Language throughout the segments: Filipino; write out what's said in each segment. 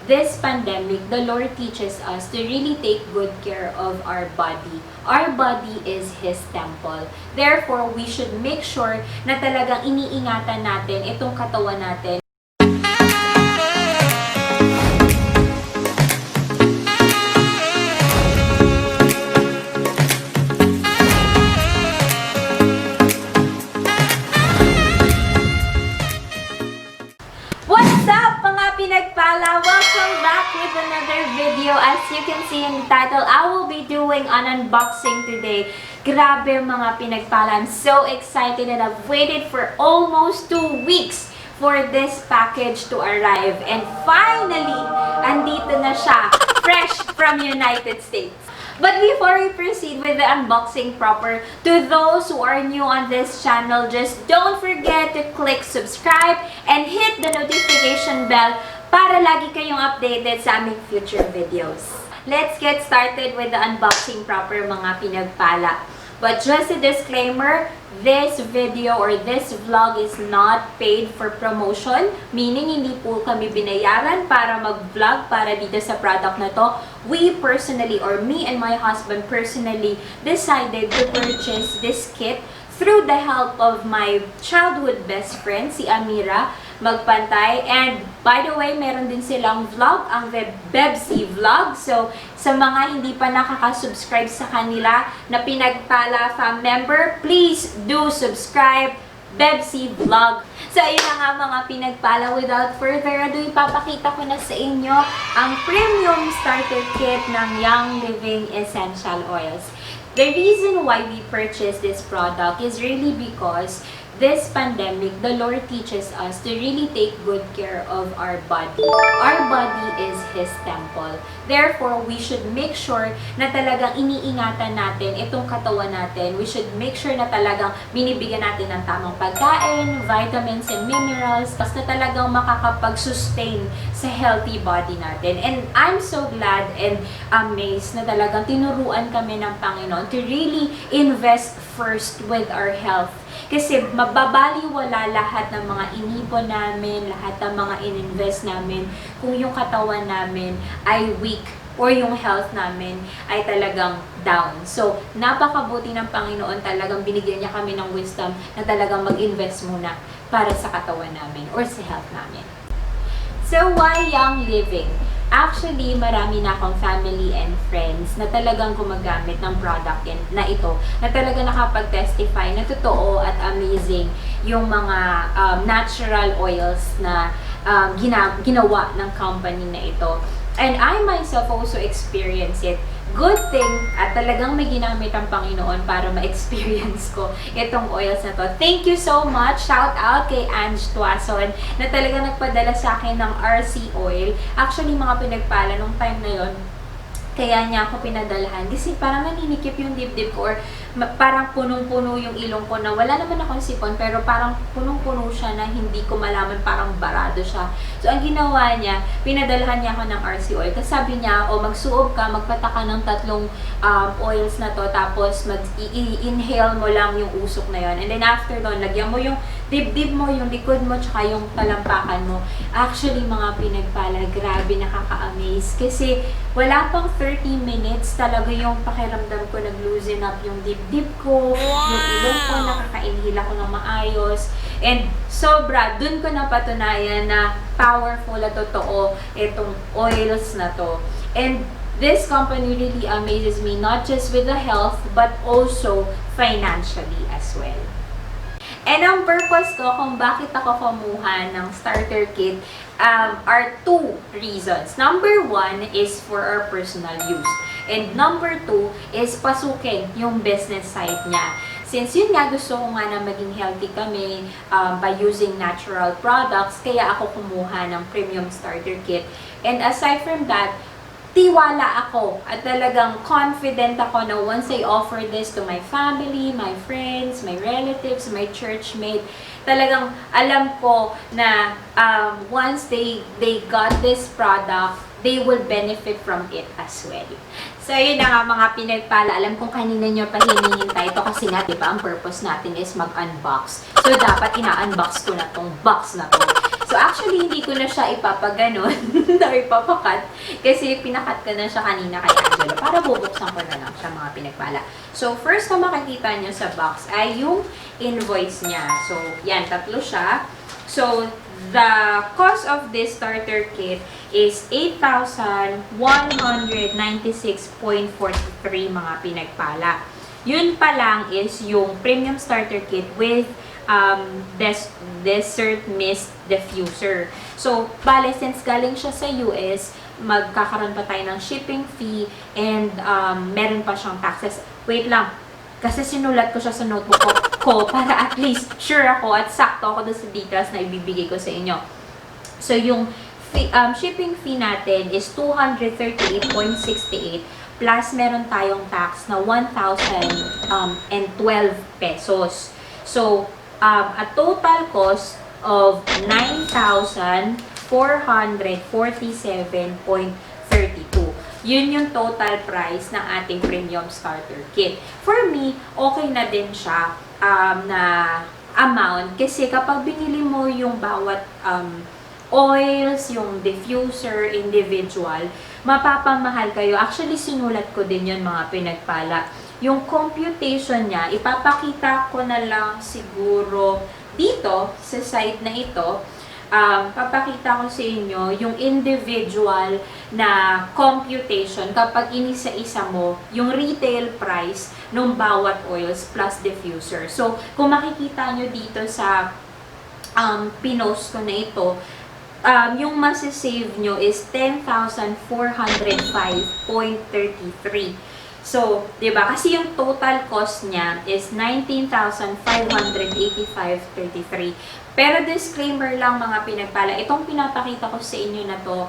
this pandemic, the Lord teaches us to really take good care of our body. Our body is His temple. Therefore, we should make sure na talagang iniingatan natin itong katawan natin. What's up mga pinagpala? Welcome back with another video. As you can see in the title, I will be doing an unboxing today. Grabe mga pinagpala. I'm so excited and I've waited for almost 2 weeks for this package to arrive. And finally, andito na siya, fresh from United States. But before we proceed with the unboxing proper, to those who are new on this channel, just don't forget to click subscribe and hit the notification bell para lagi kayong updated sa aming future videos. Let's get started with the unboxing proper mga pinagpala. But just a disclaimer, this video or this vlog is not paid for promotion, meaning hindi po kami binayaran para mag-vlog para dito sa product na to. We personally, or me and my husband personally, decided to purchase this kit through the help of my childhood best friend, si Amira Magpantay. And by the way, meron din silang vlog, ang Bebsi Vlog. So, sa mga hindi pa nakaka-subscribe sa kanila na Pinagpala fam member, please do subscribe, Bebsi Vlog. So, ayun na nga mga pinagpala. Without further ado, ipapakita ko na sa inyo ang premium starter kit ng Young Living Essential Oils. The reason why we purchased this product is really because this pandemic, the Lord teaches us to really take good care of our body. Our body is His temple. Therefore, we should make sure na talagang iniingatan natin itong katawan natin. We should make sure na talagang binibigyan natin ng tamang pagkain, vitamins and minerals, tapos na talagang makakapag-sustain sa healthy body natin. And I'm so glad and amazed na talagang tinuruan kami ng Panginoon to really invest first with our health. Kasi mababaliwala lahat ng mga inipon namin, lahat ng mga ininvest namin kung yung katawan namin ay weak or yung health namin ay talagang down. So, napakabuti ng Panginoon, talagang binigyan niya kami ng wisdom na talagang mag-invest muna para sa katawan namin or sa health namin. So, why Young Living? Actually, marami na akong family and friends na talagang gumagamit ng product na ito, na talagang nakapag-testify na totoo at amazing yung mga natural oils na ginawa ng company na ito. And I myself also experience it. Good thing at talagang may ginamit ang Panginoon para ma-experience ko itong oils na to. Thank you so much. Shout out kay Ange Tuason na talagang nagpadala sa akin ng RC oil. Actually, mga pinagpala nung time na yon, kaya niya ako pinadalahan kasi parang naninikip yung dibdib ko or parang punong-puno yung ilong ko na wala naman akong sipon pero parang punong-puno siya na hindi ko malaman, parang barado siya. So, ang ginawa niya, pinadalahan niya ako ng RC oil. Kasi sabi niya, magsuob ka, magpataka ng 3 oils na to, tapos mag-inhale mo lang yung usok na yon. And then after doon, lagyan mo yung dibdib mo, yung likod mo, tsaka yung talampakan mo. Actually, mga pinagpala, grabe, nakaka-amaze. Kasi wala pang 30 minutes, talaga yung pakiramdam ko, nag-loosen up yung dibdib ko, yung ilong ko, nakaka-inhale ako ng maayos. And sobra, dun ko napatunayan na powerful at totoo itong oils na to. And this company really amazes me, not just with the health, but also financially as well. And ang purpose ko kung bakit ako kumuha ng starter kit are 2 reasons. Number 1 is for our personal use. And number 2 is pasukin yung business side niya. Since yun nga, gusto ko nga na maging healthy kami by using natural products, kaya ako kumuha ng premium starter kit. And aside from that, tiwala ako at talagang confident ako na once I offer this to my family, my friends, my relatives, my churchmate, talagang alam ko na once they got this product, they will benefit from it as well. So, yun na nga mga pinagpala. Alam kong kanina nyo pa hinihintay ito kasi nga, diba, ang purpose natin is mag-unbox. So, dapat ina-unbox ko na tong box na to. So, So, actually, hindi ko na siya ipapaganon or ipapakat kasi pinakat ko na siya kanina kay Angelo para bubuksan ko na lang siya, mga pinagpala. So, first na makikita nyo sa box ay yung invoice niya. So, yan, 3 siya. So, the cost of this starter kit is 8,196.43, mga pinagpala. Yun pa lang is yung premium starter kit with Desert Mist Diffuser. So, bale, since galing siya sa US, magkakaroon pa tayo ng shipping fee and meron pa siyang taxes. Wait lang, kasi sinulat ko siya sa notebook ko para at least sure ako at sakto ako doon sa details na ibibigay ko sa inyo. So, yung shipping fee natin is 238.68 plus meron tayong tax na 1,012 pesos. So, a total cost of 9,447.32. Yun yung total price ng ating premium starter kit. For me, okay na din siya na amount kasi kapag binili mo yung bawat oils, yung diffuser, individual, mapapamahal kayo. Actually, sinulat ko din yun, mga pinagpala. Yung computation niya, ipapakita ko na lang siguro dito, sa site na ito. Papakita ko sa inyo yung individual na computation kapag inisa-isa mo yung retail price ng bawat oils plus diffuser. So, kung makikita nyo dito sa pinost ko na ito, yung masisave nyo is 10,405.33. So, diba? Kasi yung total cost niya is 19,585.33. Pero disclaimer lang, mga pinagpala, itong pinapakita ko sa inyo na to,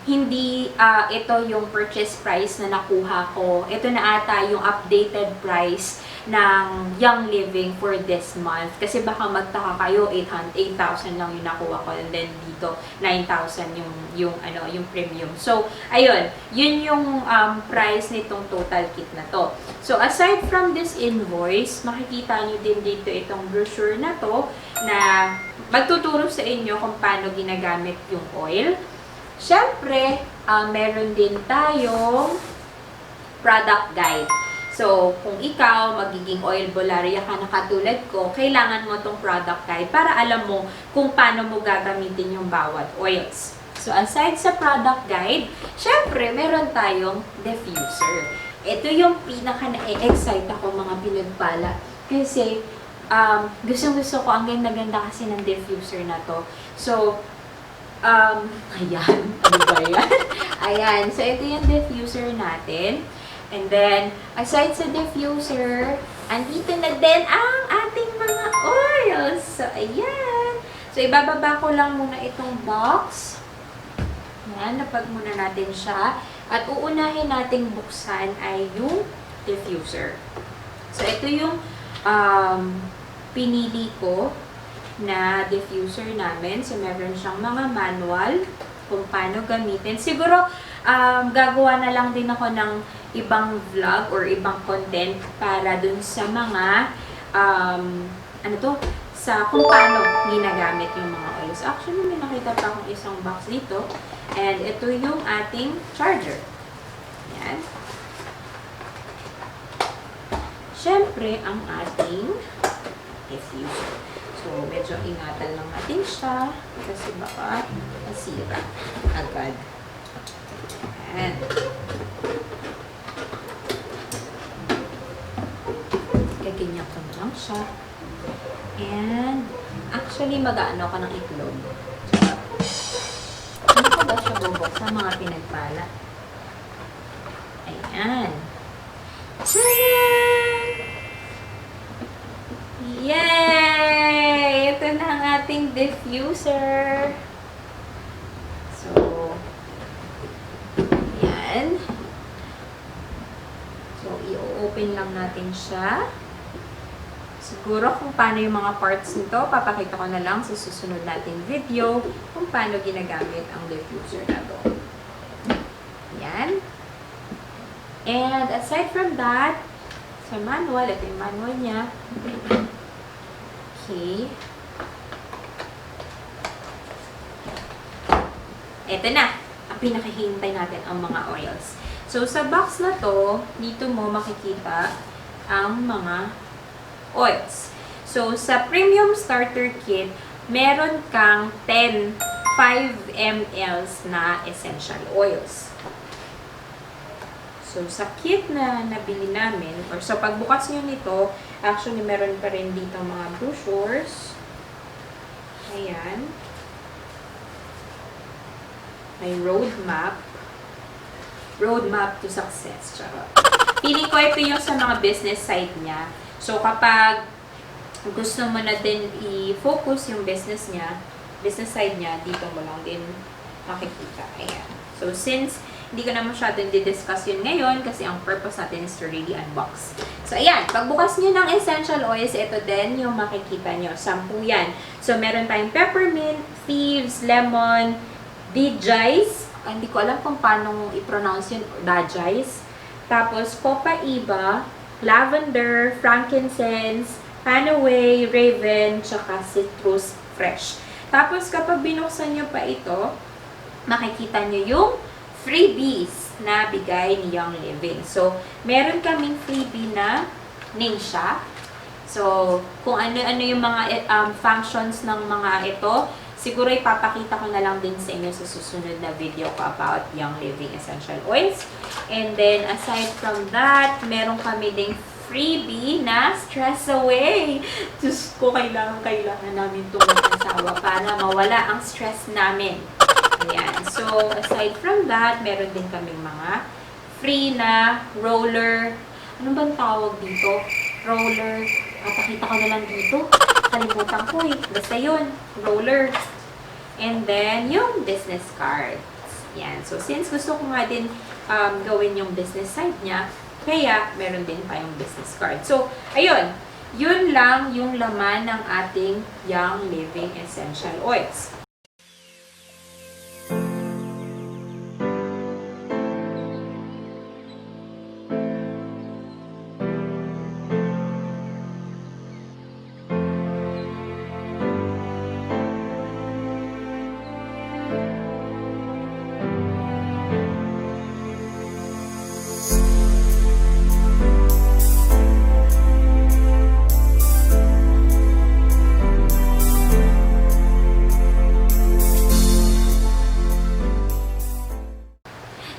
hindi ito yung purchase price na nakuha ko. Ito na ata yung updated price ng Young Living for this month. Kasi baka magtaka kayo, 8,000 lang yung nakuha ko, and then dito 9,000 yung premium. So, ayun, yun yung price nitong total kit na to. So, aside from this invoice, makikita nyo din dito itong brochure na to na magtuturo sa inyo kung paano ginagamit yung oil. Siyempre, meron din tayong product guide. So, kung ikaw magiging oil bolaria ka na katulad ko, kailangan mo tong product guide para alam mo kung paano mo gagamitin yung bawat oils. So, aside sa product guide, syempre, meron tayong diffuser. Ito yung pinaka na-excite ako, mga pinagpala. Kasi, gusto ko, ang ganda-ganda kasi ng diffuser na to. So, ayan. Ano ba yan? Ayan. So, ito yung diffuser natin. And then, aside sa diffuser, andito na din ang ating mga oils. So, ayan. So, ibababa ko lang muna itong box. Ayan, napag muna natin siya. At uunahin nating buksan ay yung diffuser. So, ito yung pinili ko na diffuser namin. So, meron siyang mga manual kung paano gamitin. Siguro, gagawa na lang din ako ng ibang vlog or ibang content para dun sa mga sa kung paano ginagamit yung mga oils. Actually, may nakita pa akong isang box dito. And ito yung ating charger. Yan. Siyempre, ang ating diffuser. So, medyo ingatan lang natin siya kasi baka masira agad. Yan. Gaganyan ko na lang siya. And, actually, mag-aano ko ng itlog. Ano ko ba siya bubuksan, mga pinagpala? Ayan. Tadaan! Yay! Ito na ang ating diffuser. So, ayan. So, i-open lang natin siya. Siguro kung paano yung mga parts nito, papakita ko na lang sa susunod nating video kung paano ginagamit ang diffuser na to. Yan. And aside from that, sa manual, ito yung manual niya. Okay. eto na, ang pinakahihintay natin ang mga oils. So, sa box na to, dito mo makikita ang mga oils. So, sa Premium Starter Kit, meron kang 10 5 mls na essential oils. So, sa kit na nabili namin, or sa pagbukas nyo nito, actually, meron pa rin dito mga brochures. Ayan. May roadmap. Roadmap to success. Charot. Feeling ko ito yung sa mga business side niya. So, kapag gusto mo na din i-focus yung business side niya, dito mo lang din makikita. Ayan. So, since hindi ko na masyadong di-discuss yun ngayon kasi ang purpose natin is to really unbox. So, ayan. Pagbukas nyo ng essential oils, ito din yung makikita nyo. 10 yan. So, meron tayong peppermint, thieves, lemon, dijice. Hindi ko alam kung paano i-pronounce yun. Dajice. Tapos, copaiba, lavender, frankincense, Hanaway, raven, tsaka citrus fresh. Tapos, kapag binuksan nyo pa ito, makikita nyo yung freebies na bigay ni Young Living. So, meron kaming freebie na Ningxia. So, kung ano-ano yung mga functions ng mga ito, siguro ipapakita ko na lang din sa inyo sa susunod na video ko about Young Living Essential Oils. And then, aside from that, meron kami ding freebie na stress away. Diyos ko, kailangan namin itong mag-asawa para mawala ang stress namin. Ayan. So, aside from that, meron din kaming mga free na roller. Ano bang tawag dito? Roller. Pakita ko na lang dito. Kalimutan ko eh. Basta yun. Roller. And then, yung business cards. Yan. So, since gusto ko nga din gawin yung business side niya, kaya meron din tayong business card. So, ayun. Yun lang yung laman ng ating Young Living Essential Oils.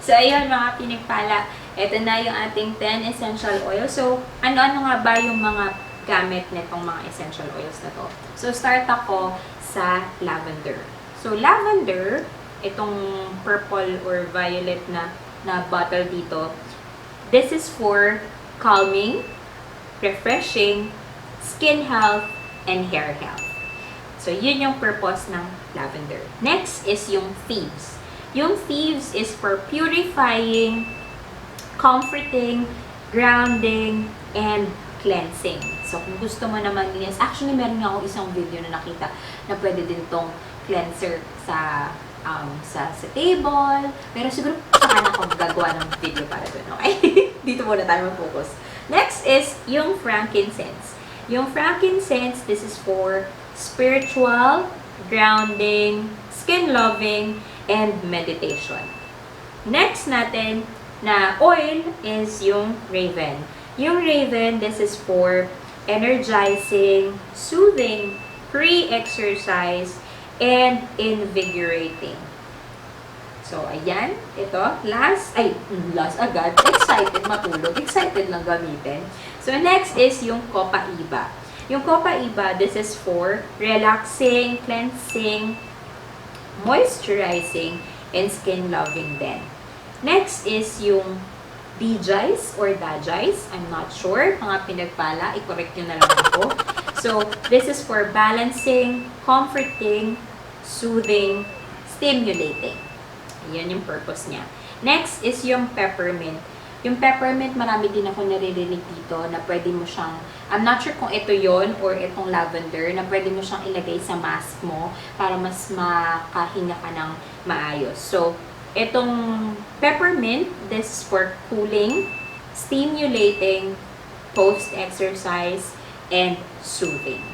So, ayun mga pinagpala, ito na yung ating 10 essential oils. So, ano-ano nga ba yung mga gamit nitong mga essential oils na to? So, start ako sa lavender. So, lavender, itong purple or violet na bottle dito, this is for calming, refreshing, skin health, and hair health. So, yun yung purpose ng lavender. Next is yung thieves. Yung thieves is for purifying, comforting, grounding, and cleansing. So, kung gusto mo naman linis, actually, meron nga ako isang video na nakita na pwede din tong cleanser sa table. Pero siguro, saka na ako gagawa ng video para doon, okay? Dito muna tayo mag-focus. Next is yung frankincense. Yung frankincense, this is for spiritual, grounding, skin-loving, and meditation. Next natin na oil is yung raven. Yung raven, this is for energizing, soothing, pre-exercise, and invigorating. So, ayan. Ito. Last agad. Excited matulog. Excited lang gamitin. So, next is yung copaiba. Yung copaiba, this is for relaxing, cleansing, moisturizing, and skin loving din. Next is yung dijice or dajice. I'm not sure. Mga pinagpala, i-correct nyo na lang ako. So, this is for balancing, comforting, soothing, stimulating. Yan yung purpose niya. Next is yung peppermint. Yung peppermint, marami din ako naririnig dito na pwede mo siyang, I'm not sure kung ito yon or itong lavender, na pwede mo siyang ilagay sa mask mo para mas makahinga ka ng maayos. So, itong peppermint, this is for cooling, stimulating, post-exercise, and soothing.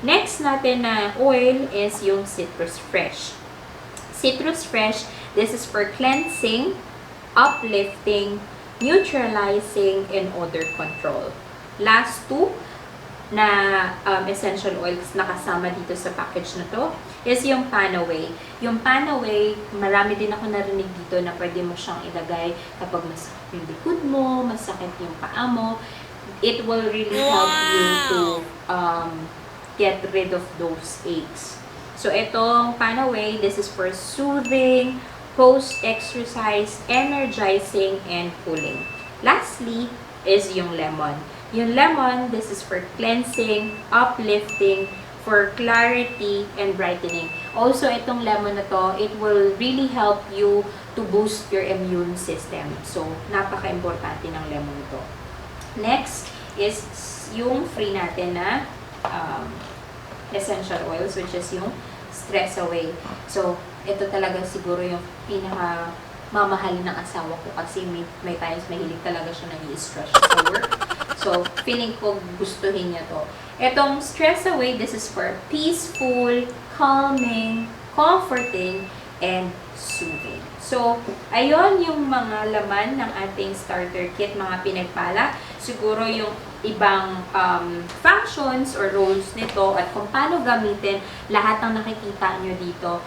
Next natin na oil is yung citrus fresh. Citrus Fresh, this is for cleansing, uplifting, neutralizing, and odor control. Last two na essential oils na kasama dito sa package na to is yung Panaway. Yung Panaway, marami din ako narinig dito na pwede mo siyang ilagay kapag masakit yung likod mo, masakit yung paa mo. It will really help you to get rid of those aches. So, itong Panaway, this is for soothing, post-exercise, energizing, and cooling. Lastly, is yung lemon. Yung lemon, this is for cleansing, uplifting, for clarity, and brightening. Also, itong lemon na to, it will really help you to boost your immune system. So, napaka-importante ng lemon to. Next is yung free natin na essential oils, which is yung Stress Away. So, ito talaga siguro yung pinaka mamahal ng asawa ko kasi may times mahilig talaga siya nag-i-stress sa work. So, feeling ko gustuhin niya to. Itong Stress Away, this is for peaceful, calming, comforting, and soothing. So, ayun yung mga laman ng ating starter kit, mga pinagpala. Siguro yung ibang functions or roles nito at kung paano gamitin lahat ng nakikita nyo dito.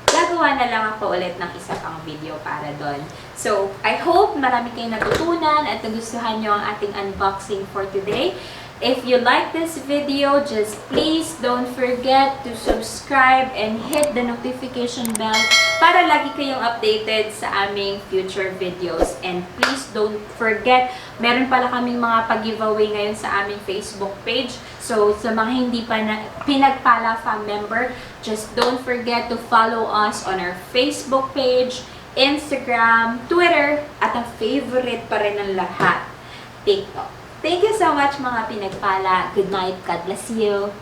Gagawa na lang ako ulit ng isa pang video para doon. So, I hope marami kayong natutunan at nagustuhan nyo ang ating unboxing for today. If you like this video, just please don't forget to subscribe and hit the notification bell para lagi kayong updated sa aming future videos. And please don't forget, meron pala kaming mga pag-giveaway ngayon sa aming Facebook page. So, sa mga hindi pa na Pinagpala Fam member, just don't forget to follow us on our Facebook page, Instagram, Twitter, at ang favorite pa rin ng lahat, TikTok. Thank you so much mga pinagpala. Good night. God bless you.